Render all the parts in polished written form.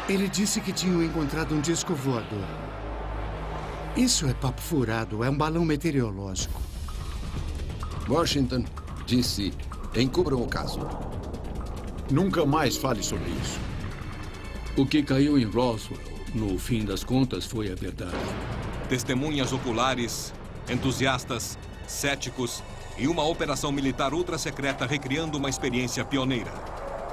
Ele disse que tinham encontrado um disco voador. Isso é papo furado, é um balão meteorológico. Washington, D.C., encubram o caso. Nunca mais fale sobre isso. O que caiu em Roswell, no fim das contas, foi a verdade. Testemunhas oculares, entusiastas, céticos e uma operação militar ultra-secreta recriando uma experiência pioneira.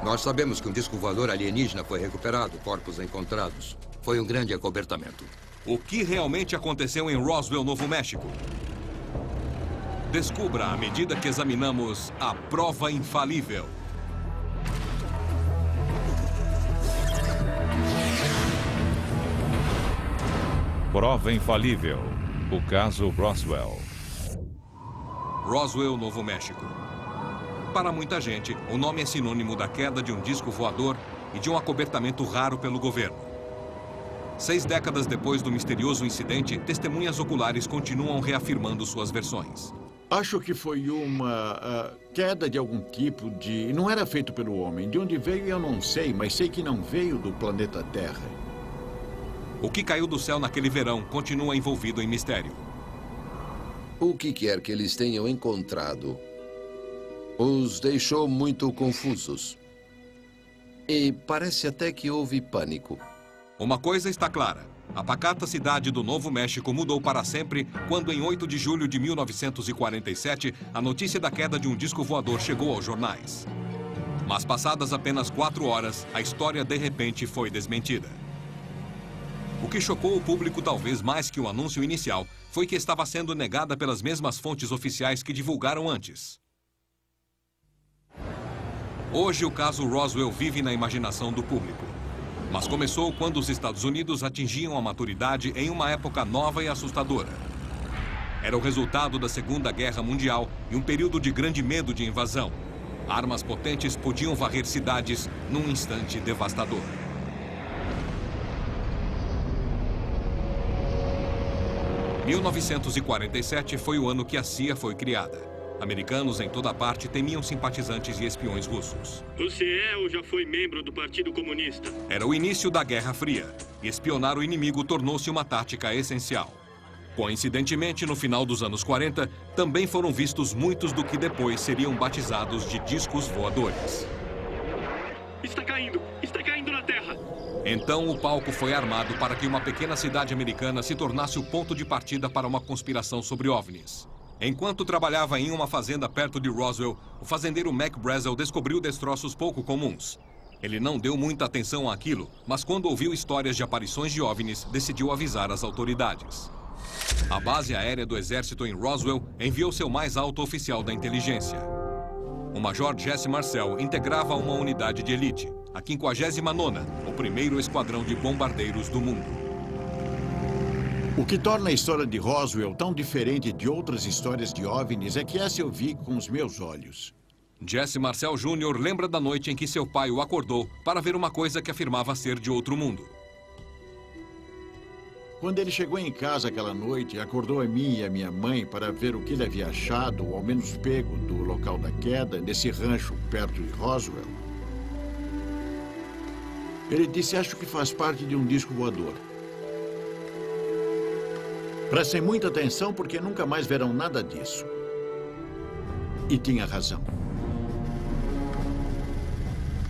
Nós sabemos que um disco voador alienígena foi recuperado, corpos encontrados. Foi um grande acobertamento. O que realmente aconteceu em Roswell, Novo México? Descubra à medida que examinamos a prova infalível. Prova infalível. O caso Roswell. Roswell, Novo México. Para muita gente, o nome é sinônimo da queda de um disco voador e de um acobertamento raro pelo governo. 6 décadas depois do misterioso incidente, testemunhas oculares continuam reafirmando suas versões. Acho que foi uma queda de algum tipo de... Não era feito pelo homem. De onde veio eu não sei, mas sei que não veio do planeta Terra. O que caiu do céu naquele verão continua envolvido em mistério. O que quer que eles tenham encontrado os deixou muito confusos. E parece até que houve pânico. Uma coisa está clara. A pacata cidade do Novo México mudou para sempre quando, em 8 de julho de 1947, a notícia da queda de um disco voador chegou aos jornais. Mas passadas apenas 4 horas, a história de repente foi desmentida. O que chocou o público talvez mais que o anúncio inicial foi que estava sendo negada pelas mesmas fontes oficiais que divulgaram antes. Hoje, o caso Roswell vive na imaginação do público. Mas começou quando os Estados Unidos atingiam a maturidade em uma época nova e assustadora. Era o resultado da Segunda Guerra Mundial e um período de grande medo de invasão. Armas potentes podiam varrer cidades num instante devastador. Em 1947 foi o ano que a CIA foi criada. Americanos em toda parte temiam simpatizantes e espiões russos. Você é ou já foi membro do Partido Comunista? Era o início da Guerra Fria, e espionar o inimigo tornou-se uma tática essencial. Coincidentemente, no final dos anos 40, também foram vistos muitos do que depois seriam batizados de discos voadores. Está caindo na Terra! Então, o palco foi armado para que uma pequena cidade americana se tornasse o ponto de partida para uma conspiração sobre OVNIs. Enquanto trabalhava em uma fazenda perto de Roswell, o fazendeiro Mac Brazel descobriu destroços pouco comuns. Ele não deu muita atenção àquilo, mas quando ouviu histórias de aparições de OVNIs, decidiu avisar as autoridades. A base aérea do exército em Roswell enviou seu mais alto oficial da inteligência. O Major Jesse Marcel integrava uma unidade de elite, a 59ª, o primeiro esquadrão de bombardeiros do mundo. O que torna a história de Roswell tão diferente de outras histórias de OVNIs é que essa eu vi com os meus olhos. Jesse Marcel Jr. lembra da noite em que seu pai o acordou para ver uma coisa que afirmava ser de outro mundo. Quando ele chegou em casa aquela noite, acordou a mim e a minha mãe para ver o que ele havia achado, ou ao menos pego, do local da queda, nesse rancho perto de Roswell. Ele disse, acho que faz parte de um disco voador. Prestem muita atenção porque nunca mais verão nada disso. E tinha razão.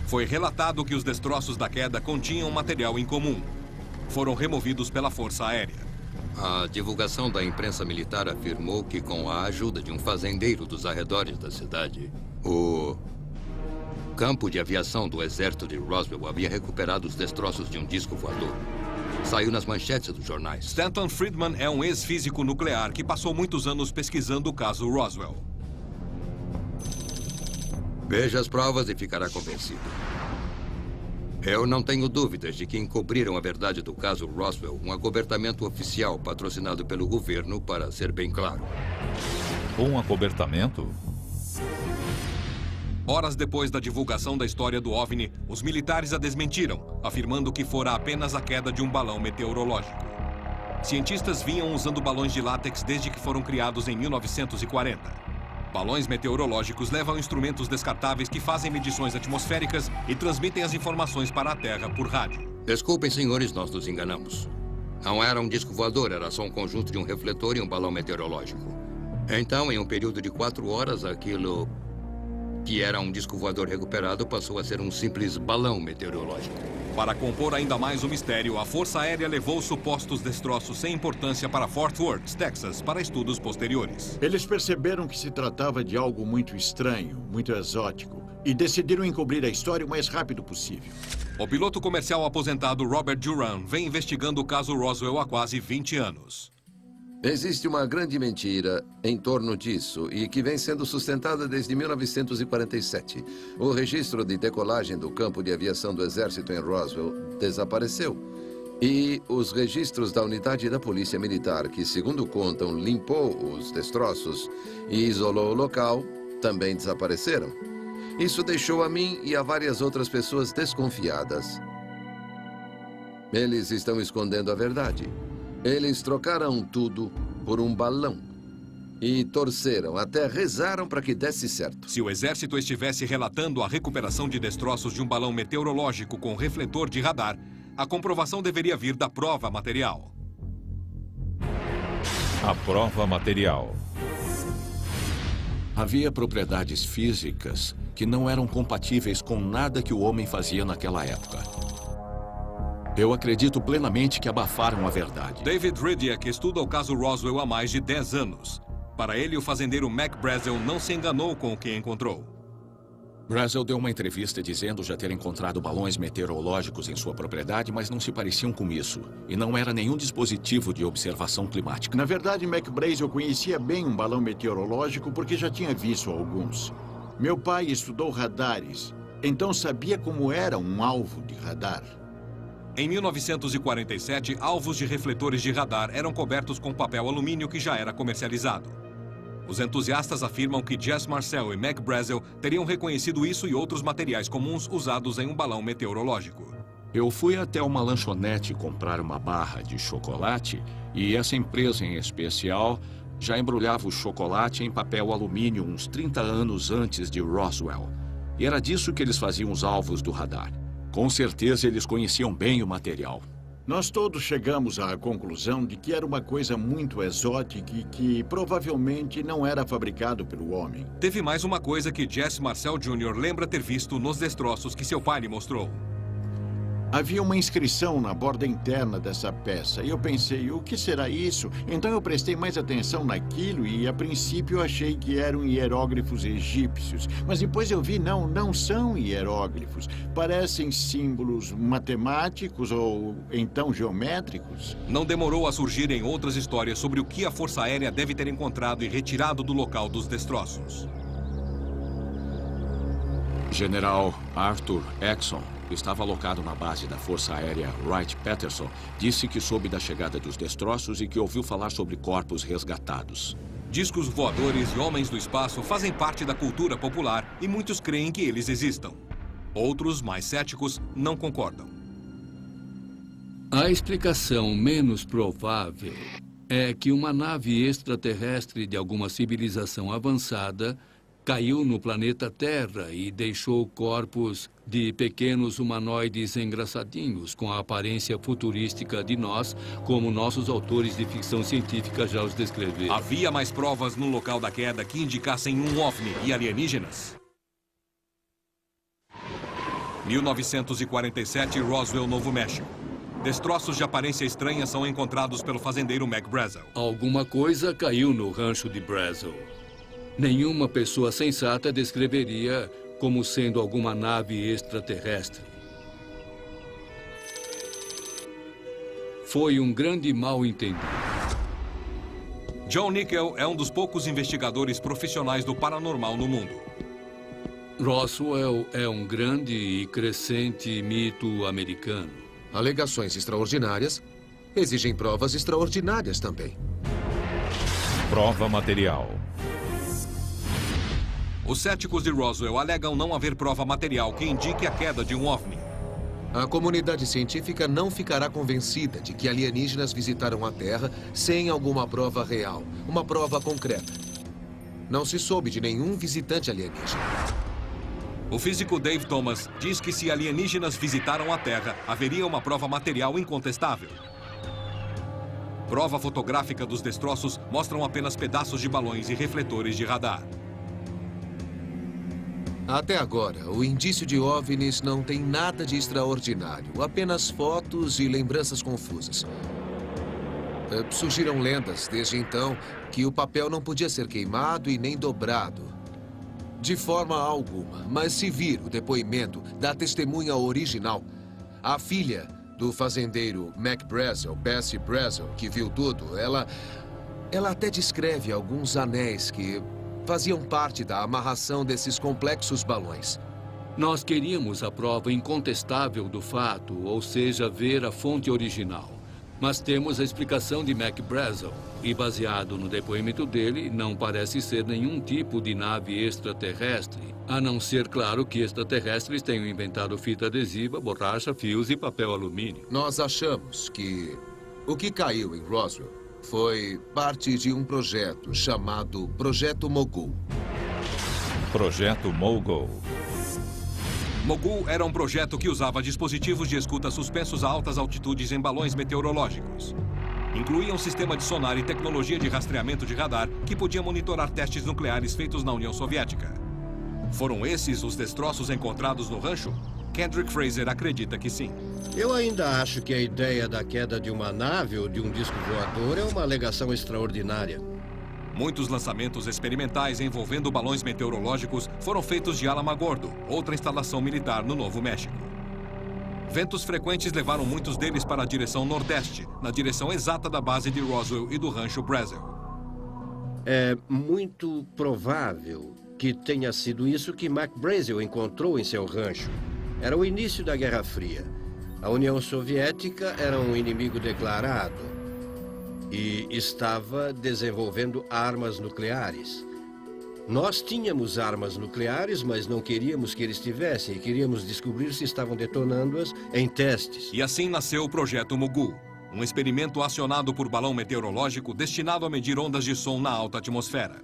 Foi relatado que os destroços da queda continham material incomum. Foram removidos pela Força Aérea. A divulgação da imprensa militar afirmou que, com a ajuda de um fazendeiro dos arredores da cidade, o campo de aviação do exército de Roswell havia recuperado os destroços de um disco voador. Saiu nas manchetes dos jornais. Stanton Friedman é um ex-físico nuclear que passou muitos anos pesquisando o caso Roswell. Veja as provas e ficará convencido. Eu não tenho dúvidas de que encobriram a verdade do caso Roswell, um acobertamento oficial patrocinado pelo governo, para ser bem claro. Um acobertamento? Horas depois da divulgação da história do OVNI, os militares a desmentiram, afirmando que fora apenas a queda de um balão meteorológico. Cientistas vinham usando balões de látex desde que foram criados em 1940. Balões meteorológicos levam instrumentos descartáveis que fazem medições atmosféricas e transmitem as informações para a Terra por rádio. Desculpem, senhores, nós nos enganamos. Não era um disco voador, era só um conjunto de um refletor e um balão meteorológico. Então, em um período de 4 horas, aquilo que era um disco voador recuperado passou a ser um simples balão meteorológico. Para compor ainda mais o mistério, a Força Aérea levou supostos destroços sem importância para Fort Worth, Texas, para estudos posteriores. Eles perceberam que se tratava de algo muito estranho, muito exótico, e decidiram encobrir a história o mais rápido possível. O piloto comercial aposentado Robert Duran vem investigando o caso Roswell há quase 20 anos. Existe uma grande mentira em torno disso e que vem sendo sustentada desde 1947. O registro de decolagem do campo de aviação do Exército em Roswell desapareceu. E os registros da unidade da Polícia Militar, que, segundo contam, limpou os destroços e isolou o local, também desapareceram. Isso deixou a mim e a várias outras pessoas desconfiadas. Eles estão escondendo a verdade. Eles trocaram tudo por um balão. E torceram, até rezaram para que desse certo. Se o Exército estivesse relatando a recuperação de destroços de um balão meteorológico com refletor de radar, a comprovação deveria vir da prova material. A prova material. Havia propriedades físicas que não eram compatíveis com nada que o homem fazia naquela época. Eu acredito plenamente que abafaram a verdade. David Ridiak estuda o caso Roswell há mais de 10 anos. Para ele, o fazendeiro Mac Brazel não se enganou com o que encontrou. Brazel deu uma entrevista dizendo já ter encontrado balões meteorológicos em sua propriedade, mas não se pareciam com isso. E não era nenhum dispositivo de observação climática. Na verdade, Mac Brazel conhecia bem um balão meteorológico porque já tinha visto alguns. Meu pai estudou radares, então sabia como era um alvo de radar. Em 1947, alvos de refletores de radar eram cobertos com papel alumínio que já era comercializado. Os entusiastas afirmam que Jess Marcel e Mac Brazel teriam reconhecido isso e outros materiais comuns usados em um balão meteorológico. Eu fui até uma lanchonete comprar uma barra de chocolate e essa empresa em especial já embrulhava o chocolate em papel alumínio uns 30 anos antes de Roswell. E era disso que eles faziam os alvos do radar. Com certeza eles conheciam bem o material. Nós todos chegamos à conclusão de que era uma coisa muito exótica e que provavelmente não era fabricado pelo homem. Teve mais uma coisa que Jesse Marcel Jr. lembra ter visto nos destroços que seu pai lhe mostrou. Havia uma inscrição na borda interna dessa peça e eu pensei, o que será isso? Então eu prestei mais atenção naquilo e a princípio achei que eram hieróglifos egípcios. Mas depois eu vi, não são hieróglifos. Parecem símbolos matemáticos ou então geométricos. Não demorou a surgirem outras histórias sobre o que a Força Aérea deve ter encontrado e retirado do local dos destroços. General Arthur Exon, que estava alocado na base da Força Aérea Wright-Patterson, disse que soube da chegada dos destroços e que ouviu falar sobre corpos resgatados. Discos voadores e homens do espaço fazem parte da cultura popular e muitos creem que eles existam. Outros, mais céticos, não concordam. A explicação menos provável é que uma nave extraterrestre de alguma civilização avançada caiu no planeta Terra e deixou corpos de pequenos humanoides engraçadinhos com a aparência futurística de nós, como nossos autores de ficção científica já os descreveram. Havia mais provas no local da queda que indicassem um OVNI e alienígenas? 1947, Roswell, Novo México. Destroços de aparência estranha são encontrados pelo fazendeiro Mac Brazel. Alguma coisa caiu no rancho de Brazel. Nenhuma pessoa sensata descreveria como sendo alguma nave extraterrestre. Foi um grande mal-entendido. John Nickel é um dos poucos investigadores profissionais do paranormal no mundo. Roswell é um grande e crescente mito americano. Alegações extraordinárias exigem provas extraordinárias também. Prova material. Os céticos de Roswell alegam não haver prova material que indique a queda de um OVNI. A comunidade científica não ficará convencida de que alienígenas visitaram a Terra sem alguma prova real, uma prova concreta. Não se soube de nenhum visitante alienígena. O físico Dave Thomas diz que se alienígenas visitaram a Terra, haveria uma prova material incontestável. Prova fotográfica dos destroços mostram apenas pedaços de balões e refletores de radar. Até agora, o indício de OVNIs não tem nada de extraordinário. Apenas fotos e lembranças confusas. Surgiram lendas, desde então, que o papel não podia ser queimado e nem dobrado. De forma alguma. Mas se vir o depoimento da testemunha original, a filha do fazendeiro Mac Brazel, Bessie Brazel, que viu tudo, ela até descreve alguns anéis que faziam parte da amarração desses complexos balões. Nós queríamos a prova incontestável do fato, ou seja, ver a fonte original. Mas temos a explicação de Mac Brazel, e baseado no depoimento dele, não parece ser nenhum tipo de nave extraterrestre, a não ser, claro, que extraterrestres tenham inventado fita adesiva, borracha, fios e papel alumínio. Nós achamos que o que caiu em Roswell foi parte de um projeto chamado Projeto Mogul. Projeto Mogul. Mogul era um projeto que usava dispositivos de escuta suspensos a altas altitudes em balões meteorológicos. Incluía um sistema de sonar e tecnologia de rastreamento de radar que podia monitorar testes nucleares feitos na União Soviética. Foram esses os destroços encontrados no rancho? Kendrick Fraser acredita que sim. Eu ainda acho que a ideia da queda de uma nave ou de um disco voador é uma alegação extraordinária. Muitos lançamentos experimentais envolvendo balões meteorológicos foram feitos de Alamogordo, outra instalação militar no Novo México. Ventos frequentes levaram muitos deles para a direção nordeste, na direção exata da base de Roswell e do rancho Brazel. É muito provável que tenha sido isso que Mac Brazel encontrou em seu rancho. Era o início da Guerra Fria. A União Soviética era um inimigo declarado e estava desenvolvendo armas nucleares. Nós tínhamos armas nucleares, mas não queríamos que eles tivessem e queríamos descobrir se estavam detonando-as em testes. E assim nasceu o Projeto Mogul, um experimento acionado por balão meteorológico destinado a medir ondas de som na alta atmosfera.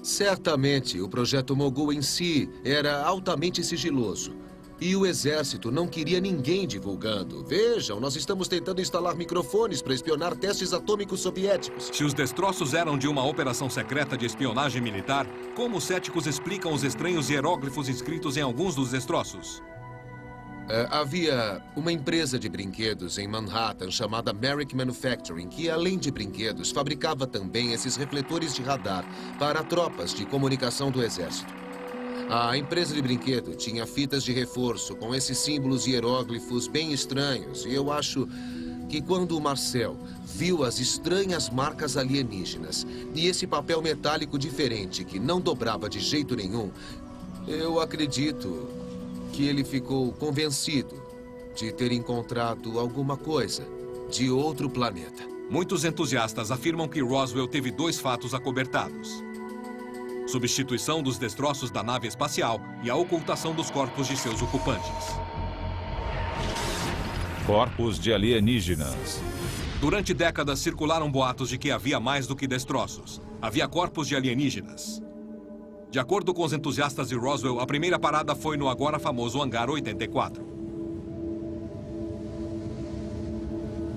Certamente, o Projeto Mogul em si era altamente sigiloso. E o exército não queria ninguém divulgando. Vejam, nós estamos tentando instalar microfones para espionar testes atômicos soviéticos. Se os destroços eram de uma operação secreta de espionagem militar, como os céticos explicam os estranhos hieróglifos inscritos em alguns dos destroços? Havia uma empresa de brinquedos em Manhattan chamada Merrick Manufacturing, que, além de brinquedos, fabricava também esses refletores de radar para tropas de comunicação do exército. A empresa de brinquedo tinha fitas de reforço com esses símbolos hieróglifos bem estranhos. E eu acho que quando o Marcel viu as estranhas marcas alienígenas e esse papel metálico diferente que não dobrava de jeito nenhum, eu acredito que ele ficou convencido de ter encontrado alguma coisa de outro planeta. Muitos entusiastas afirmam que Roswell teve 2 fatos acobertados: substituição dos destroços da nave espacial e a ocultação dos corpos de seus ocupantes. Corpos de alienígenas. Durante décadas circularam boatos de que havia mais do que destroços. Havia corpos de alienígenas. De acordo com os entusiastas de Roswell, a primeira parada foi no agora famoso Hangar 84.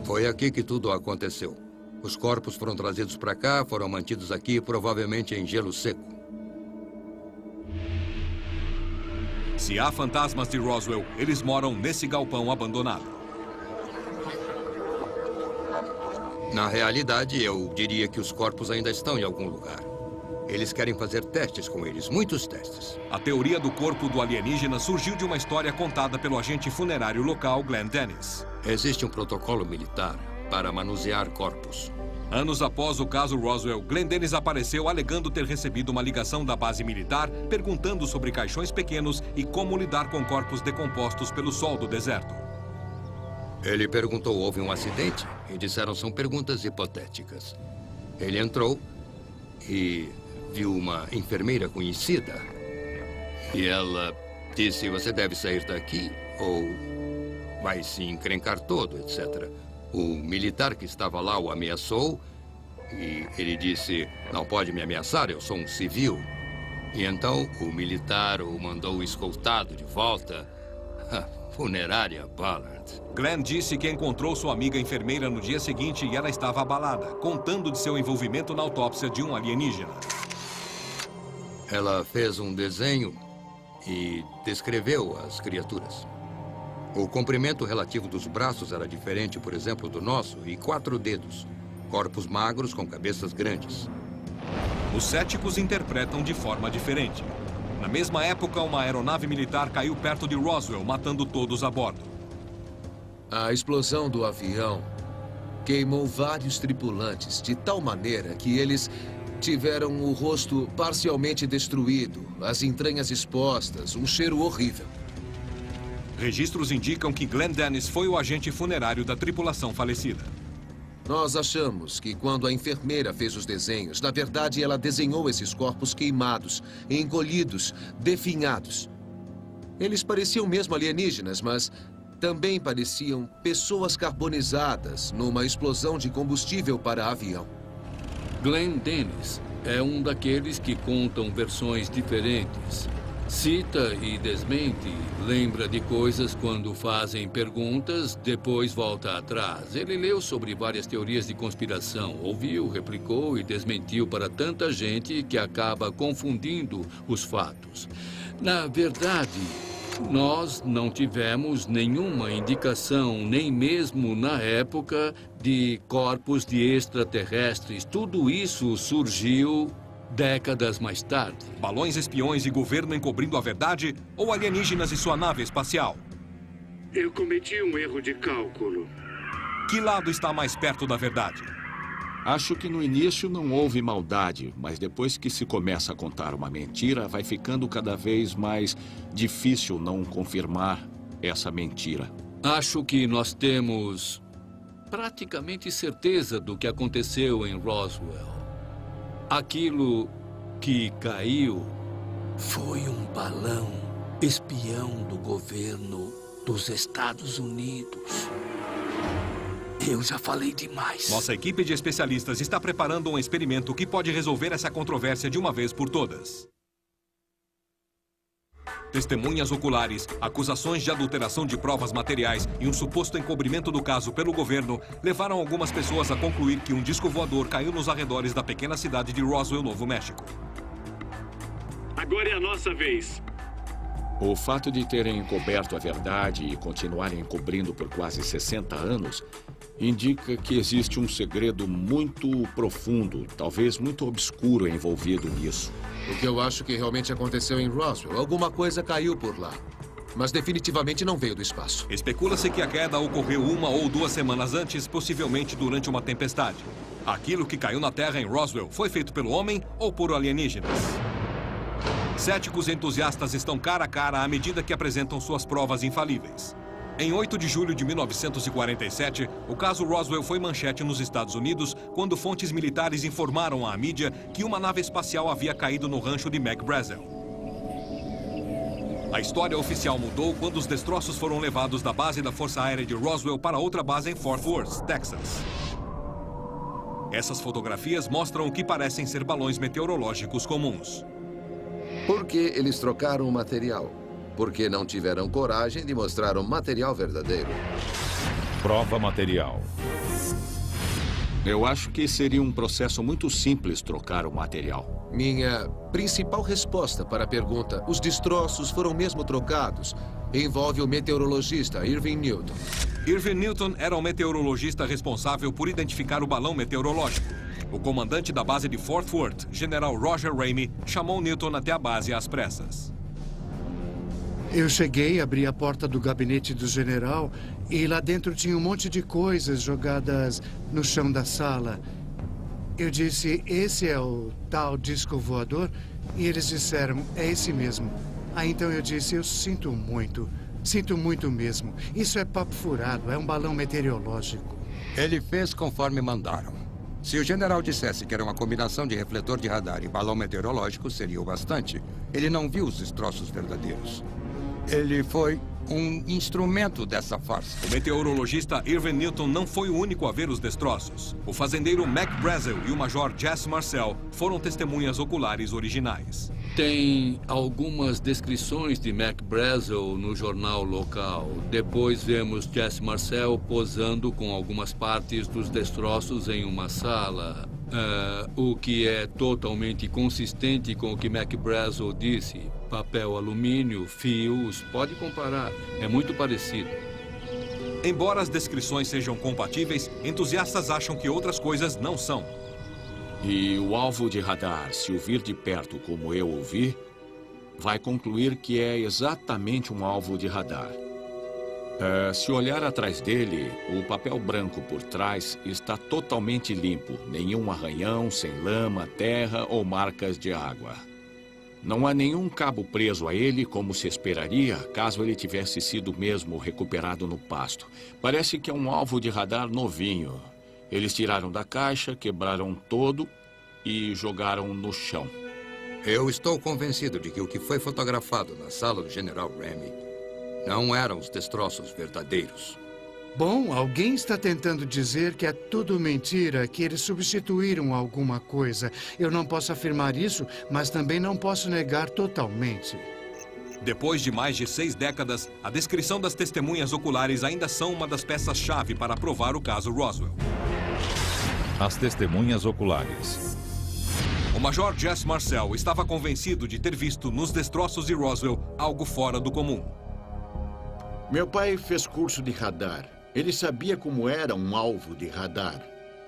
Foi aqui que tudo aconteceu. Os corpos foram trazidos para cá, foram mantidos aqui, provavelmente em gelo seco. Se há fantasmas de Roswell, eles moram nesse galpão abandonado. Na realidade, eu diria que os corpos ainda estão em algum lugar. Eles querem fazer testes com eles, muitos testes. A teoria do corpo do alienígena surgiu de uma história contada pelo agente funerário local, Glenn Dennis. Existe um protocolo militar para manusear corpos. Anos após o caso Roswell, Glenn Dennis apareceu alegando ter recebido uma ligação da base militar perguntando sobre caixões pequenos e como lidar com corpos decompostos pelo sol do deserto. Ele perguntou, houve um acidente? E disseram, são perguntas hipotéticas. Ele entrou e viu uma enfermeira conhecida. E ela disse, você deve sair daqui ou vai se encrencar todo, etc. O militar que estava lá o ameaçou e ele disse, não pode me ameaçar, eu sou um civil. E então o militar o mandou escoltado de volta à funerária Ballard. Glenn disse que encontrou sua amiga enfermeira no dia seguinte e ela estava abalada, contando de seu envolvimento na autópsia de um alienígena. Ela fez um desenho e descreveu as criaturas. O comprimento relativo dos braços era diferente, por exemplo, do nosso, e 4 dedos. Corpos magros com cabeças grandes. Os céticos interpretam de forma diferente. Na mesma época, uma aeronave militar caiu perto de Roswell, matando todos a bordo. A explosão do avião queimou vários tripulantes de tal maneira que eles tiveram o rosto parcialmente destruído, as entranhas expostas, um cheiro horrível. Registros indicam que Glenn Dennis foi o agente funerário da tripulação falecida. Nós achamos que quando a enfermeira fez os desenhos, na verdade ela desenhou esses corpos queimados, encolhidos, definhados. Eles pareciam mesmo alienígenas, mas também pareciam pessoas carbonizadas numa explosão de combustível para avião. Glenn Dennis é um daqueles que contam versões diferentes. Cita e desmente, lembra de coisas quando fazem perguntas, depois volta atrás. Ele leu sobre várias teorias de conspiração, ouviu, replicou e desmentiu para tanta gente que acaba confundindo os fatos. Na verdade, nós não tivemos nenhuma indicação, nem mesmo na época, de corpos de extraterrestres. Tudo isso surgiu décadas mais tarde. Balões espiões e governo encobrindo a verdade ou alienígenas e sua nave espacial? Eu cometi um erro de cálculo. Que lado está mais perto da verdade? Acho que no início não houve maldade, mas depois que se começa a contar uma mentira, vai ficando cada vez mais difícil não confirmar essa mentira. Acho que nós temos praticamente certeza do que aconteceu em Roswell. Aquilo que caiu foi um balão espião do governo dos Estados Unidos. Eu já falei demais. Nossa equipe de especialistas está preparando um experimento que pode resolver essa controvérsia de uma vez por todas. Testemunhas oculares, acusações de adulteração de provas materiais e um suposto encobrimento do caso pelo governo levaram algumas pessoas a concluir que um disco voador caiu nos arredores da pequena cidade de Roswell, Novo México. Agora é a nossa vez. O fato de terem encoberto a verdade e continuarem encobrindo por quase 60 anos indica que existe um segredo muito profundo, talvez muito obscuro envolvido nisso. O que eu acho que realmente aconteceu em Roswell, alguma coisa caiu por lá. Mas definitivamente não veio do espaço. Especula-se que a queda ocorreu 1 ou 2 semanas antes, possivelmente durante uma tempestade. Aquilo que caiu na Terra em Roswell foi feito pelo homem ou por alienígenas? Céticos e entusiastas estão cara a cara à medida que apresentam suas provas infalíveis. Em 8 de julho de 1947, o caso Roswell foi manchete nos Estados Unidos quando fontes militares informaram à mídia que uma nave espacial havia caído no rancho de Mac Brazel. A história oficial mudou quando os destroços foram levados da base da Força Aérea de Roswell para outra base em Fort Worth, Texas. Essas fotografias mostram o que parecem ser balões meteorológicos comuns. Por que eles trocaram o material? Porque não tiveram coragem de mostrar o material verdadeiro. Prova material. Eu acho que seria um processo muito simples trocar o material. Minha principal resposta para a pergunta, os destroços foram mesmo trocados, envolve o meteorologista Irving Newton. Irving Newton era o meteorologista responsável por identificar o balão meteorológico. O comandante da base de Fort Worth, General Roger Ramey, chamou Newton até a base às pressas. Eu cheguei, abri a porta do gabinete do general e lá dentro tinha um monte de coisas jogadas no chão da sala. Eu disse, esse é o tal disco voador? E eles disseram, é esse mesmo. Aí então eu disse, eu sinto muito mesmo. Isso é papo furado, é um balão meteorológico. Ele fez conforme mandaram. Se o general dissesse que era uma combinação de refletor de radar e balão meteorológico, seria o bastante. Ele não viu os destroços verdadeiros. Ele foi um instrumento dessa farsa. O meteorologista Irving Newton não foi o único a ver os destroços. O fazendeiro Mac Brazel e o major Jesse Marcel foram testemunhas oculares originais. Tem algumas descrições de Mac Brazel no jornal local. Depois vemos Jesse Marcel posando com algumas partes dos destroços em uma sala. O que é totalmente consistente com o que Mac Brazel disse. Papel alumínio, fios, pode comparar. É muito parecido. Embora as descrições sejam compatíveis, entusiastas acham que outras coisas não são. E o alvo de radar, se o vir de perto como eu o vi, vai concluir que é exatamente um alvo de radar. Se olhar atrás dele, o papel branco por trás está totalmente limpo. Nenhum arranhão, sem lama, terra ou marcas de água. Não há nenhum cabo preso a ele, como se esperaria, caso ele tivesse sido mesmo recuperado no pasto. Parece que é um alvo de radar novinho. Eles tiraram da caixa, quebraram todo e jogaram no chão. Eu estou convencido de que o que foi fotografado na sala do General Remy não eram os destroços verdadeiros. Bom, alguém está tentando dizer que é tudo mentira, que eles substituíram alguma coisa. Eu não posso afirmar isso, mas também não posso negar totalmente. Depois de mais de 6 décadas, a descrição das testemunhas oculares ainda são uma das peças-chave para provar o caso Roswell. As testemunhas oculares. O Major Jesse Marcel estava convencido de ter visto nos destroços de Roswell algo fora do comum. Meu pai fez curso de radar. Ele sabia como era um alvo de radar.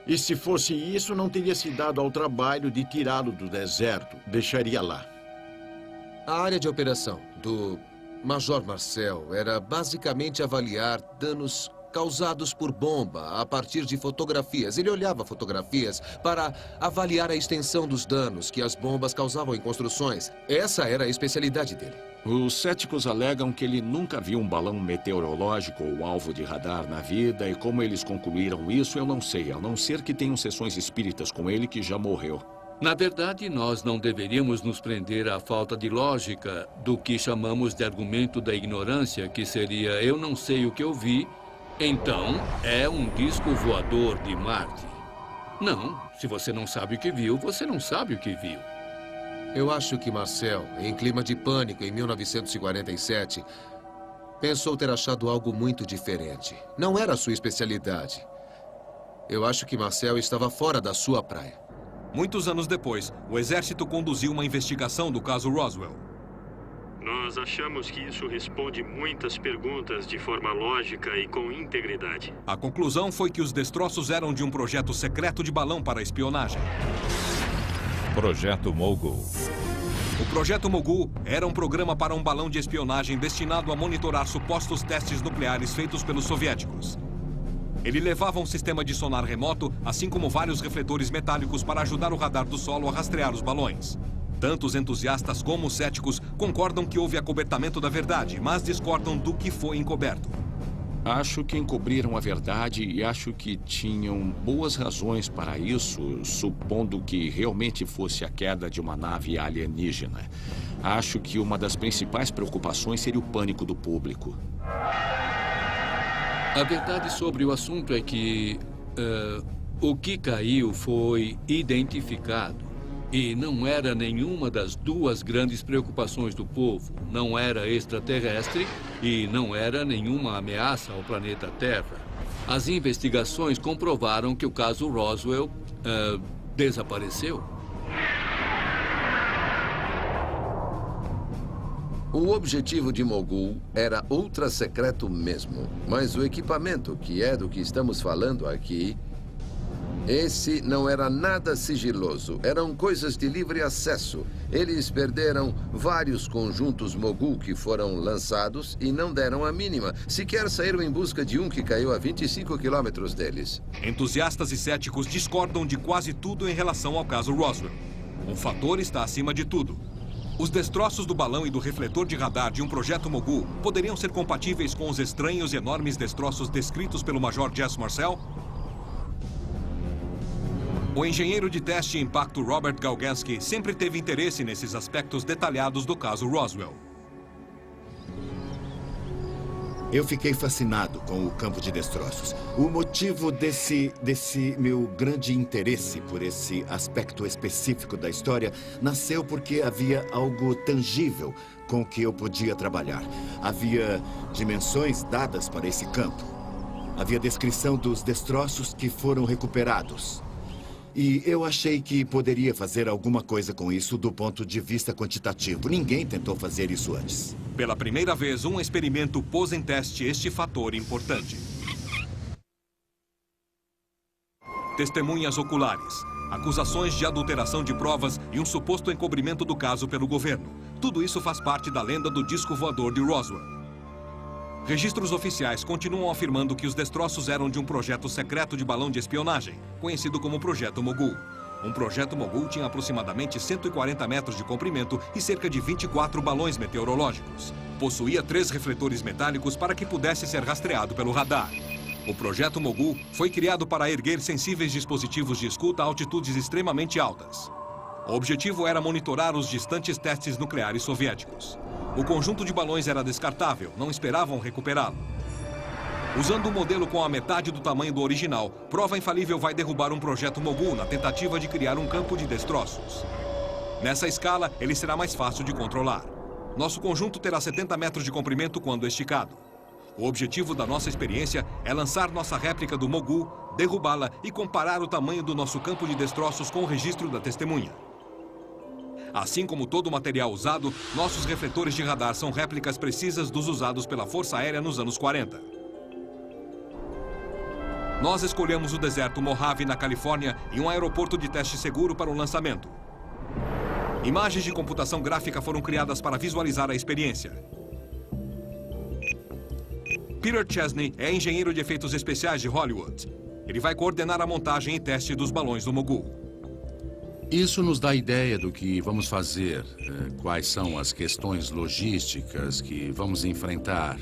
E se fosse isso, não teria se dado ao trabalho de tirá-lo do deserto. Deixaria lá. A área de operação do Major Marcel era basicamente avaliar danos causados por bomba a partir de fotografias. Ele olhava fotografias para avaliar a extensão dos danos que as bombas causavam em construções. Essa era a especialidade dele. Os céticos alegam que ele nunca viu um balão meteorológico ou alvo de radar na vida, e como eles concluíram isso, eu não sei, a não ser que tenham sessões espíritas com ele que já morreu. Na verdade, nós não deveríamos nos prender à falta de lógica do que chamamos de argumento da ignorância, que seria eu não sei o que eu vi, então é um disco voador de Marte. Não, se você não sabe o que viu, você não sabe o que viu. Eu acho que Marcel, em clima de pânico em 1947, pensou ter achado algo muito diferente. Não era a sua especialidade. Eu acho que Marcel estava fora da sua praia. Muitos anos depois, o exército conduziu uma investigação do caso Roswell. Nós achamos que isso responde muitas perguntas de forma lógica e com integridade. A conclusão foi que os destroços eram de um projeto secreto de balão para espionagem. Projeto Mogul. O Projeto Mogul era um programa para um balão de espionagem destinado a monitorar supostos testes nucleares feitos pelos soviéticos. Ele levava um sistema de sonar remoto, assim como vários refletores metálicos para ajudar o radar do solo a rastrear os balões. Tanto os entusiastas como os céticos concordam que houve acobertamento da verdade, mas discordam do que foi encoberto. Acho que encobriram a verdade e acho que tinham boas razões para isso, supondo que realmente fosse a queda de uma nave alienígena. Acho que uma das principais preocupações seria o pânico do público. A verdade sobre o assunto é que o que caiu foi identificado. E não era nenhuma das duas grandes preocupações do povo. Não era extraterrestre e não era nenhuma ameaça ao planeta Terra. As investigações comprovaram que o caso Roswell desapareceu. O objetivo de Mogul era ultra secreto mesmo, mas o equipamento, que é do que estamos falando aqui, esse não era nada sigiloso, eram coisas de livre acesso. Eles perderam vários conjuntos Mogul que foram lançados e não deram a mínima. Sequer saíram em busca de um que caiu a 25 quilômetros deles. Entusiastas e céticos discordam de quase tudo em relação ao caso Roswell. Um fator está acima de tudo. Os destroços do balão e do refletor de radar de um projeto Mogul poderiam ser compatíveis com os estranhos e enormes destroços descritos pelo Major Jesse Marcel? O engenheiro de teste e impacto Robert Galgansky sempre teve interesse nesses aspectos detalhados do caso Roswell. Eu fiquei fascinado com o campo de destroços. O motivo desse meu grande interesse por esse aspecto específico da história nasceu porque havia algo tangível com que eu podia trabalhar. Havia dimensões dadas para esse campo. Havia descrição dos destroços que foram recuperados. E eu achei que poderia fazer alguma coisa com isso do ponto de vista quantitativo. Ninguém tentou fazer isso antes. Pela primeira vez, um experimento pôs em teste este fator importante. Testemunhas oculares, acusações de adulteração de provas e um suposto encobrimento do caso pelo governo. Tudo isso faz parte da lenda do disco voador de Roswell. Registros oficiais continuam afirmando que os destroços eram de um projeto secreto de balão de espionagem, conhecido como Projeto Mogul. Um projeto Mogul tinha aproximadamente 140 metros de comprimento e cerca de 24 balões meteorológicos. Possuía 3 refletores metálicos para que pudesse ser rastreado pelo radar. O projeto Mogul foi criado para erguer sensíveis dispositivos de escuta a altitudes extremamente altas. O objetivo era monitorar os distantes testes nucleares soviéticos. O conjunto de balões era descartável, não esperavam recuperá-lo. Usando um modelo com a metade do tamanho do original, Prova Infalível vai derrubar um projeto Mogul na tentativa de criar um campo de destroços. Nessa escala, ele será mais fácil de controlar. Nosso conjunto terá 70 metros de comprimento quando esticado. O objetivo da nossa experiência é lançar nossa réplica do Mogul, derrubá-la e comparar o tamanho do nosso campo de destroços com o registro da testemunha. Assim como todo o material usado, nossos refletores de radar são réplicas precisas dos usados pela Força Aérea nos anos 40. Nós escolhemos o deserto Mojave, na Califórnia, e um aeroporto de teste seguro para o lançamento. Imagens de computação gráfica foram criadas para visualizar a experiência. Peter Chesney é engenheiro de efeitos especiais de Hollywood. Ele vai coordenar a montagem e teste dos balões do Mogul. Isso nos dá ideia do que vamos fazer, quais são as questões logísticas que vamos enfrentar,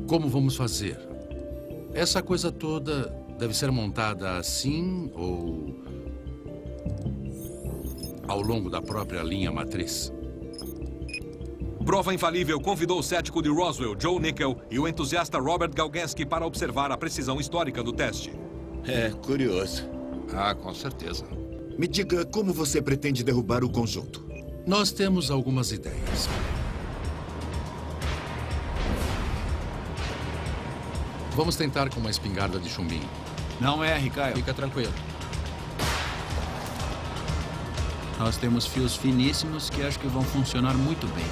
como vamos fazer. Essa coisa toda deve ser montada assim ou ao longo da própria linha matriz. Prova Infalível convidou o cético de Roswell, Joe Nickel, e o entusiasta Robert Galgansky para observar a precisão histórica do teste. É curioso. Ah, com certeza. Me diga como você pretende derrubar o conjunto. Nós temos algumas ideias. Vamos tentar com uma espingarda de chumbinho. Não erre, Caio. Fica tranquilo. Nós temos fios finíssimos que acho que vão funcionar muito bem.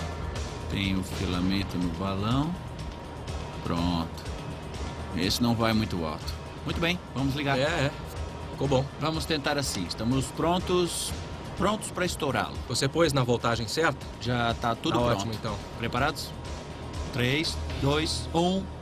Tem o filamento no balão. Pronto. Esse não vai muito alto. Muito bem, vamos ligar. Ficou bom. Vamos tentar assim. Estamos prontos para estourá-lo. Você pôs na voltagem certa? Já está tudo pronto. Ótimo, então. Preparados? 3, 2, 1...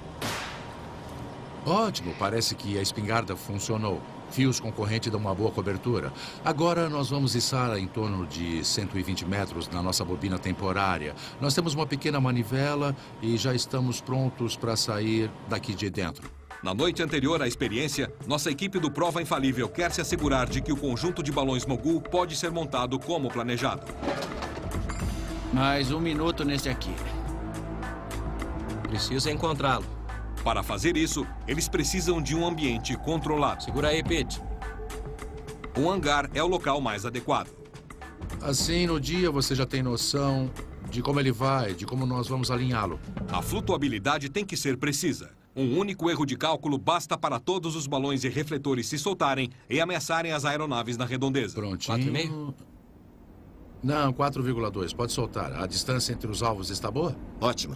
Ótimo, parece que a espingarda funcionou. Fios com corrente dão uma boa cobertura. Agora nós vamos içar em torno de 120 metros na nossa bobina temporária. Nós temos uma pequena manivela e já estamos prontos para sair daqui de dentro. Na noite anterior à experiência, nossa equipe do Prova Infalível quer se assegurar de que o conjunto de balões Mogul pode ser montado como planejado. Mais 1 minuto nesse aqui. Precisa encontrá-lo. Para fazer isso, eles precisam de um ambiente controlado. Segura aí, Pete. Um hangar é o local mais adequado. Assim, no dia você já tem noção de como ele vai, de como nós vamos alinhá-lo. A flutuabilidade tem que ser precisa. Um único erro de cálculo basta para todos os balões e refletores se soltarem e ameaçarem as aeronaves na redondeza. Prontinho. 4,5? Não, 4,2. Pode soltar. A distância entre os alvos está boa? Ótimo.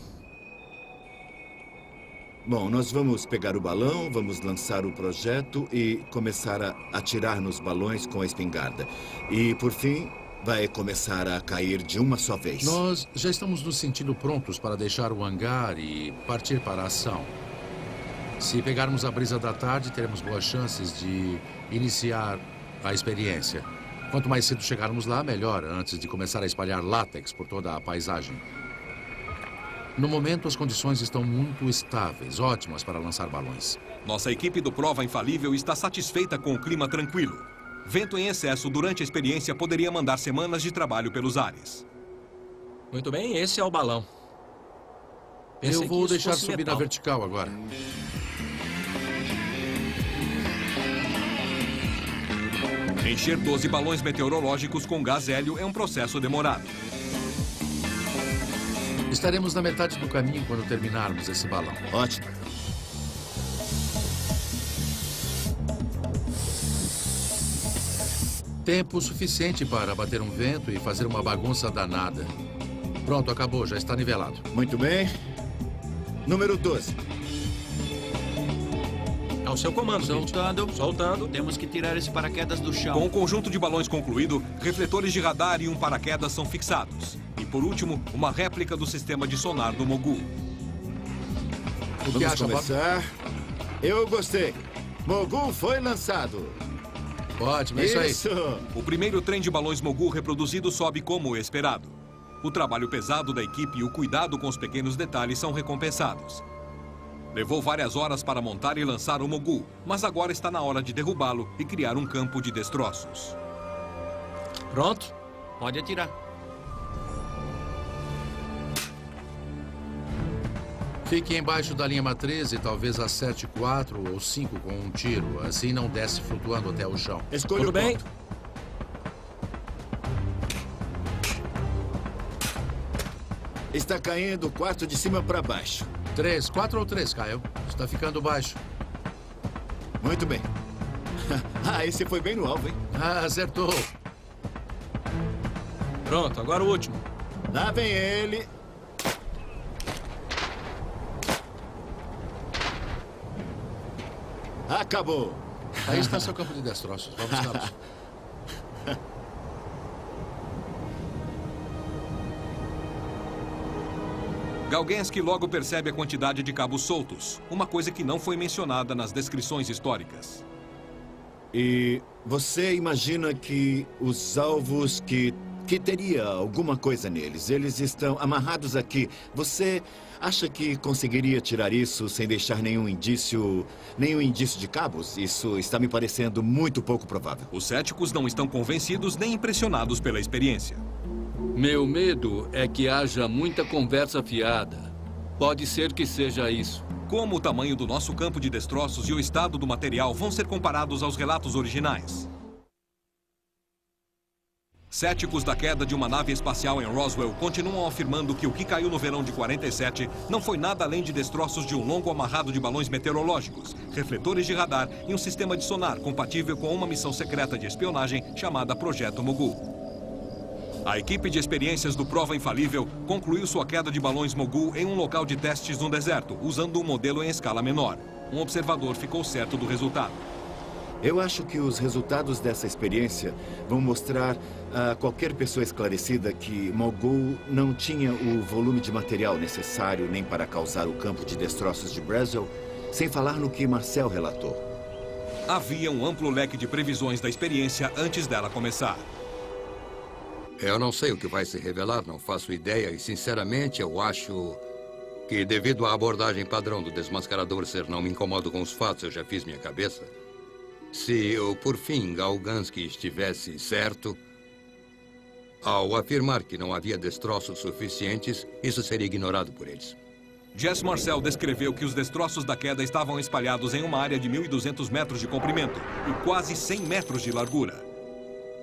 Bom, nós vamos pegar o balão, vamos lançar o projeto e começar a atirar nos balões com a espingarda. E, por fim, vai começar a cair de uma só vez. Nós já estamos nos sentindo prontos para deixar o hangar e partir para a ação. Se pegarmos a brisa da tarde, teremos boas chances de iniciar a experiência. Quanto mais cedo chegarmos lá, melhor, antes de começar a espalhar látex por toda a paisagem. No momento, as condições estão muito estáveis, ótimas para lançar balões. Nossa equipe do Prova Infalível está satisfeita com o clima tranquilo. Vento em excesso durante a experiência poderia mandar semanas de trabalho pelos ares. Muito bem, esse é o balão. Pensei Eu vou que isso deixar fosse subir na metal. vertical agora. Encher 12 balões meteorológicos com gás hélio é um processo demorado. Estaremos na metade do caminho quando terminarmos esse balão. Ótimo. Tempo suficiente para bater um vento e fazer uma bagunça danada. Pronto, acabou, já está nivelado. Muito bem. Número 12. Ao seu comando, Soltando. Soltando. Temos que tirar esse paraquedas do chão. Com o conjunto de balões concluído, refletores de radar e um paraquedas são fixados. E, por último, uma réplica do sistema de sonar do Mogul. O que Vamos acha, Bob? começar. Eu gostei. Mogul foi lançado. Ótimo, é isso aí. O primeiro trem de balões Mogul reproduzido sobe como esperado. O trabalho pesado da equipe e o cuidado com os pequenos detalhes são recompensados. Levou várias horas para montar e lançar o Mogul, mas agora está na hora de derrubá-lo e criar um campo de destroços. Pronto? Pode atirar. Fique embaixo da linha matriz e talvez acerte 4 ou 5 com um tiro. Assim não desce flutuando até o chão. Escolha Tudo o bem? ponto. Está caindo 4 de cima para baixo. 3, 4 ou 3, Kyle. Está ficando baixo. Muito bem. Ah, esse foi bem no alvo, hein? Ah, acertou. Pronto, agora o último. Lá vem ele. Acabou. Aí está seu campo de destroços. Vamos buscá-los. Galgensky logo percebe a quantidade de cabos soltos, uma coisa que não foi mencionada nas descrições históricas. E você imagina que os alvos que teria alguma coisa neles, eles estão amarrados aqui. Você acha que conseguiria tirar isso sem deixar nenhum indício de cabos? Isso está me parecendo muito pouco provável. Os céticos não estão convencidos nem impressionados pela experiência. Meu medo é que haja muita conversa fiada. Pode ser que seja isso. Como o tamanho do nosso campo de destroços e o estado do material vão ser comparados aos relatos originais? Céticos da queda de uma nave espacial em Roswell continuam afirmando que o que caiu no verão de 47 não foi nada além de destroços de um longo amarrado de balões meteorológicos, refletores de radar e um sistema de sonar compatível com uma missão secreta de espionagem chamada Projeto Mogul. A equipe de experiências do Prova Infalível concluiu sua queda de balões Mogul em um local de testes no deserto, usando um modelo em escala menor. Um observador ficou certo do resultado. Eu acho que os resultados dessa experiência vão mostrar a qualquer pessoa esclarecida que Mogul não tinha o volume de material necessário nem para causar o campo de destroços de Braswell, sem falar no que Marcel relatou. Havia um amplo leque de previsões da experiência antes dela começar. Eu não sei o que vai se revelar, não faço ideia. E, sinceramente, eu acho que, devido à abordagem padrão do desmascarador ser não me incomodo com os fatos, eu já fiz minha cabeça. Se, por fim, Galgensky estivesse certo, ao afirmar que não havia destroços suficientes, isso seria ignorado por eles. Jess Marcel descreveu que os destroços da queda estavam espalhados em uma área de 1.200 metros de comprimento e quase 100 metros de largura.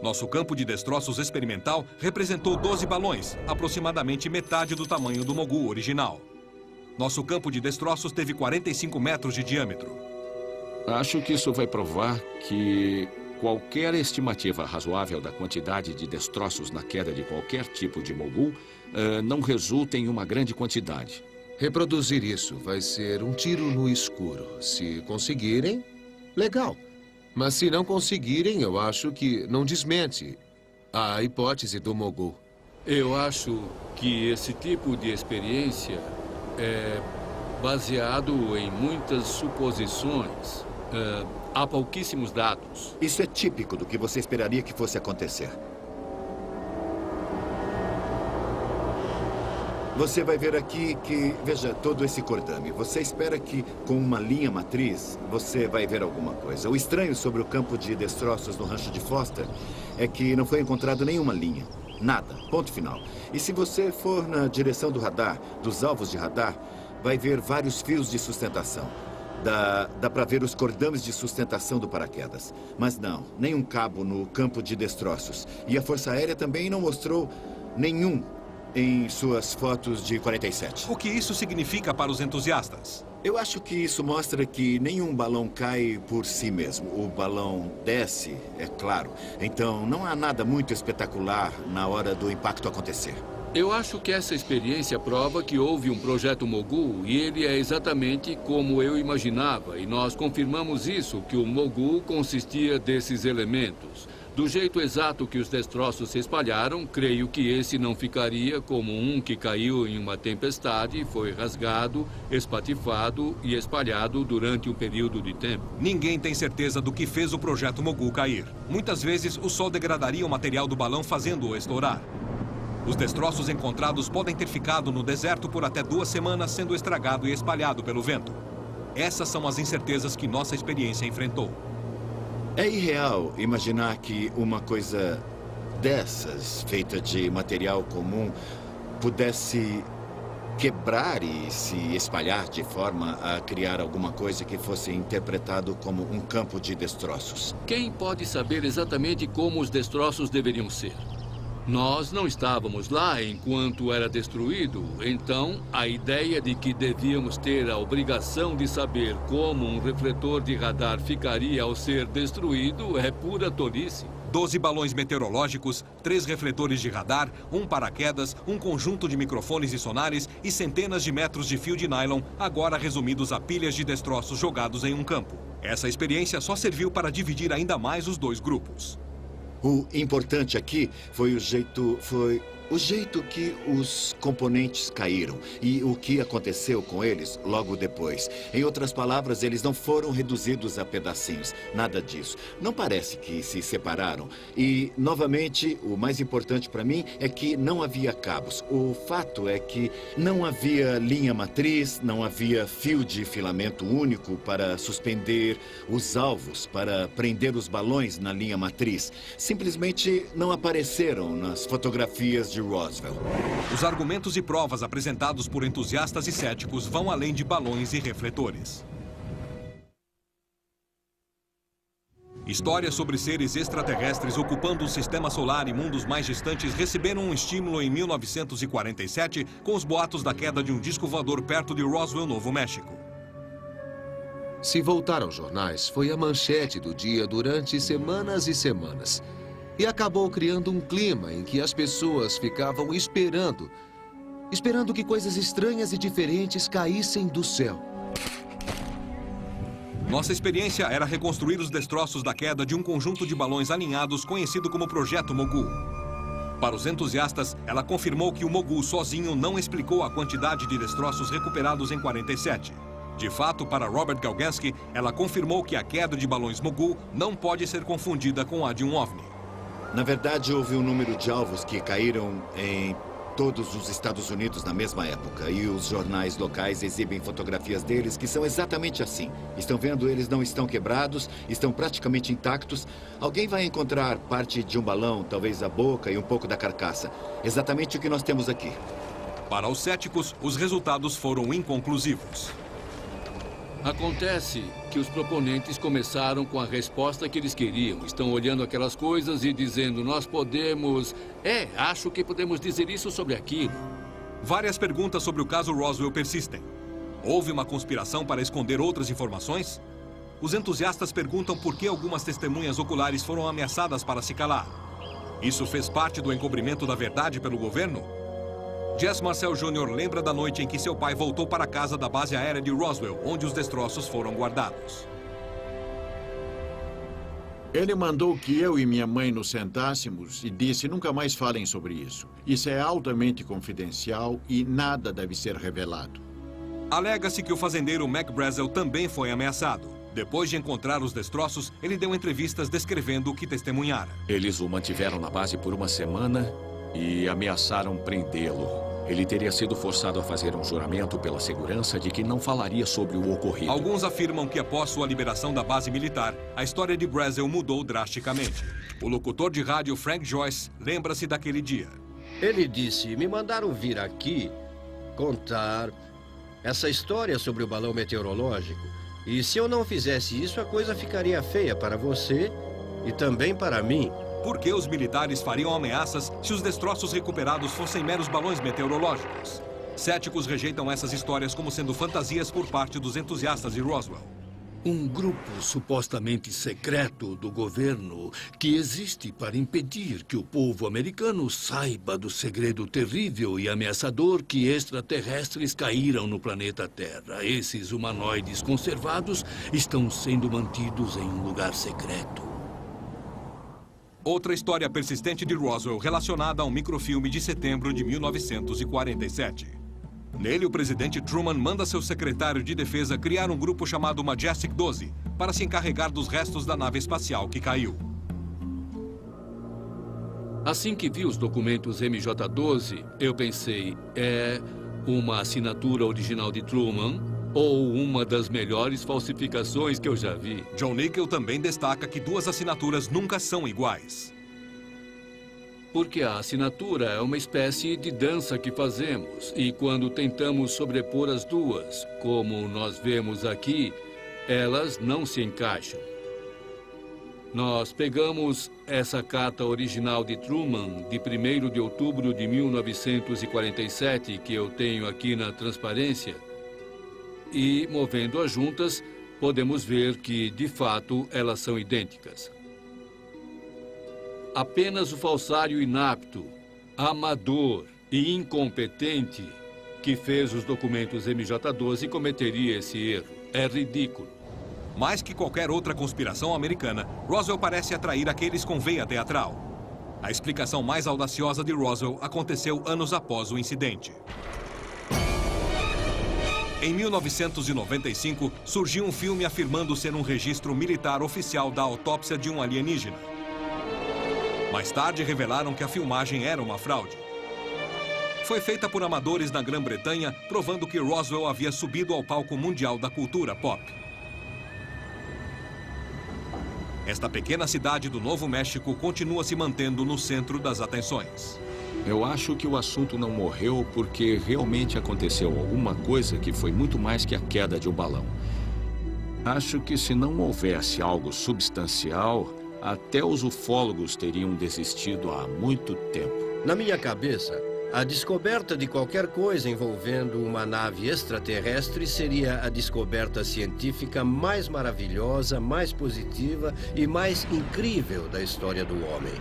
Nosso campo de destroços experimental representou 12 balões, aproximadamente metade do tamanho do Mogul original. Nosso campo de destroços teve 45 metros de diâmetro. Acho que isso vai provar que qualquer estimativa razoável da quantidade de destroços na queda de qualquer tipo de Mogul não resulta em uma grande quantidade. Reproduzir isso vai ser um tiro no escuro. Se conseguirem, legal. Mas se não conseguirem, eu acho que não desmente a hipótese do Mogul. Eu acho que esse tipo de experiência é baseado em muitas suposições. Há pouquíssimos dados. Isso é típico do que você esperaria que fosse acontecer. Você vai ver aqui que, veja, todo esse cordame. Você espera que, com uma linha matriz, você vai ver alguma coisa. O estranho sobre o campo de destroços no rancho de Foster é que não foi encontrado nenhuma linha. Nada. Ponto final. E se você for na direção do radar, dos alvos de radar, vai ver vários fios de sustentação. Dá para ver os cordames de sustentação do paraquedas. Mas não, nenhum cabo no campo de destroços. E a Força Aérea também não mostrou nenhum em suas fotos de 47. O que isso significa para os entusiastas? Eu acho que isso mostra que nenhum balão cai por si mesmo. O balão desce, é claro. Então, não há nada muito espetacular na hora do impacto acontecer. Eu acho que essa experiência prova que houve um projeto Mogul e ele é exatamente como eu imaginava. E nós confirmamos isso, que o Mogul consistia desses elementos. Do jeito exato que os destroços se espalharam, creio que esse não ficaria como um que caiu em uma tempestade e foi rasgado, espatifado e espalhado durante um período de tempo. Ninguém tem certeza do que fez o projeto Mogul cair. Muitas vezes, o sol degradaria o material do balão, fazendo-o estourar. Os destroços encontrados podem ter ficado no deserto por até 2 semanas, sendo estragado e espalhado pelo vento. Essas são as incertezas que nossa experiência enfrentou. É irreal imaginar que uma coisa dessas, feita de material comum, pudesse quebrar e se espalhar de forma a criar alguma coisa que fosse interpretado como um campo de destroços. Quem pode saber exatamente como os destroços deveriam ser? Nós não estávamos lá enquanto era destruído, então a ideia de que devíamos ter a obrigação de saber como um refletor de radar ficaria ao ser destruído é pura tolice. 12 balões meteorológicos, 3 refletores de radar, um paraquedas, um conjunto de microfones e sonares e centenas de metros de fio de nylon, agora resumidos a pilhas de destroços jogados em um campo. Essa experiência só serviu para dividir ainda mais os 2 grupos. O importante aqui foi o jeito que os componentes caíram e o que aconteceu com eles logo depois. Em outras palavras, eles não foram reduzidos a pedacinhos. Nada disso. Não parece que se separaram. E, novamente, o mais importante para mim é que não havia cabos. O fato é que não havia linha matriz, não havia fio de filamento único para suspender os alvos, para prender os balões na linha matriz. Simplesmente não apareceram nas fotografias de Roswell. Os argumentos e provas apresentados por entusiastas e céticos vão além de balões e refletores. Histórias sobre seres extraterrestres ocupando o sistema solar e mundos mais distantes receberam um estímulo em 1947 com os boatos da queda de um disco voador perto de Roswell, Novo México. Se voltar aos jornais, foi a manchete do dia durante semanas e semanas. E acabou criando um clima em que as pessoas ficavam esperando que coisas estranhas e diferentes caíssem do céu. Nossa experiência era reconstruir os destroços da queda de um conjunto de balões alinhados conhecido como Projeto Mogul. Para os entusiastas, ela confirmou que o Mogul sozinho não explicou a quantidade de destroços recuperados em 47. De fato, para Robert Galgansky, ela confirmou que a queda de balões Mogul não pode ser confundida com a de um OVNI. Na verdade, houve um número de alvos que caíram em todos os Estados Unidos na mesma época. E os jornais locais exibem fotografias deles que são exatamente assim. Estão vendo? Eles não estão quebrados, estão praticamente intactos. Alguém vai encontrar parte de um balão, talvez a boca e um pouco da carcaça. Exatamente o que nós temos aqui. Para os céticos, os resultados foram inconclusivos. Acontece que os proponentes começaram com a resposta que eles queriam. Estão olhando aquelas coisas e dizendo, nós podemos... acho que podemos dizer isso sobre aquilo. Várias perguntas sobre o caso Roswell persistem. Houve uma conspiração para esconder outras informações? Os entusiastas perguntam por que algumas testemunhas oculares foram ameaçadas para se calar. Isso fez parte do encobrimento da verdade pelo governo? Jess Marcel Jr. lembra da noite em que seu pai voltou para a casa da base aérea de Roswell, onde os destroços foram guardados. Ele mandou que eu e minha mãe nos sentássemos e disse, nunca mais falem sobre isso. Isso é altamente confidencial e nada deve ser revelado. Alega-se que o fazendeiro Mac Brazel também foi ameaçado. Depois de encontrar os destroços, ele deu entrevistas descrevendo o que testemunhara. Eles o mantiveram na base por 1 semana e ameaçaram prendê-lo. Ele teria sido forçado a fazer um juramento pela segurança de que não falaria sobre o ocorrido. Alguns afirmam que após sua liberação da base militar, a história de Brazel mudou drasticamente. O locutor de rádio Frank Joyce lembra-se daquele dia. Ele disse, me mandaram vir aqui contar essa história sobre o balão meteorológico. E se eu não fizesse isso, a coisa ficaria feia para você e também para mim. Por que os militares fariam ameaças se os destroços recuperados fossem meros balões meteorológicos? Céticos rejeitam essas histórias como sendo fantasias por parte dos entusiastas de Roswell. Um grupo supostamente secreto do governo que existe para impedir que o povo americano saiba do segredo terrível e ameaçador que extraterrestres caíram no planeta Terra. Esses humanoides conservados estão sendo mantidos em um lugar secreto. Outra história persistente de Roswell relacionada a um microfilme de setembro de 1947. Nele, o presidente Truman manda seu secretário de defesa criar um grupo chamado Majestic 12 para se encarregar dos restos da nave espacial que caiu. Assim que vi os documentos MJ-12, eu pensei, é uma assinatura original de Truman ou uma das melhores falsificações que eu já vi? John Nickel também destaca que duas assinaturas nunca são iguais. Porque a assinatura é uma espécie de dança que fazemos. E quando tentamos sobrepor as duas, como nós vemos aqui, elas não se encaixam. Nós pegamos essa carta original de Truman, de 1º de outubro de 1947, que eu tenho aqui na transparência, e, movendo-as juntas, podemos ver que, de fato, elas são idênticas. Apenas o falsário inapto, amador e incompetente que fez os documentos MJ-12 cometeria esse erro. É ridículo. Mais que qualquer outra conspiração americana, Roswell parece atrair aqueles com veia teatral. A explicação mais audaciosa de Roswell aconteceu anos após o incidente. Em 1995, surgiu um filme afirmando ser um registro militar oficial da autópsia de um alienígena. Mais tarde, revelaram que a filmagem era uma fraude. Foi feita por amadores na Grã-Bretanha, provando que Roswell havia subido ao palco mundial da cultura pop. Esta pequena cidade do Novo México continua se mantendo no centro das atenções. Eu acho que o assunto não morreu porque realmente aconteceu alguma coisa que foi muito mais que a queda de um balão. Acho que se não houvesse algo substancial, até os ufólogos teriam desistido há muito tempo. Na minha cabeça, a descoberta de qualquer coisa envolvendo uma nave extraterrestre seria a descoberta científica mais maravilhosa, mais positiva e mais incrível da história do homem.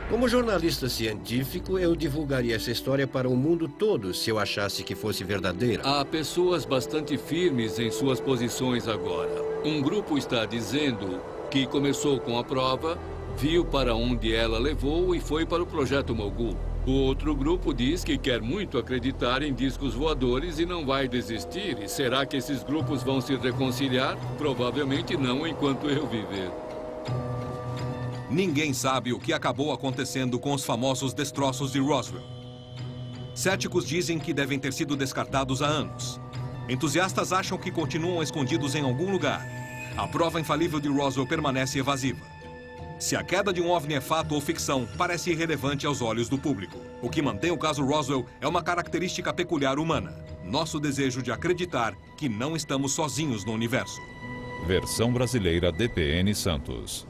Como jornalista científico, eu divulgaria essa história para o mundo todo se eu achasse que fosse verdadeira. Há pessoas bastante firmes em suas posições agora. Um grupo está dizendo que começou com a prova, viu para onde ela levou e foi para o Projeto Mogul. O outro grupo diz que quer muito acreditar em discos voadores e não vai desistir. E será que esses grupos vão se reconciliar? Provavelmente não enquanto eu viver. Ninguém sabe o que acabou acontecendo com os famosos destroços de Roswell. Céticos dizem que devem ter sido descartados há anos. Entusiastas acham que continuam escondidos em algum lugar. A prova infalível de Roswell permanece evasiva. Se a queda de um OVNI é fato ou ficção, parece irrelevante aos olhos do público. O que mantém o caso Roswell é uma característica peculiar humana. Nosso desejo de acreditar que não estamos sozinhos no universo. Versão brasileira DPN Santos.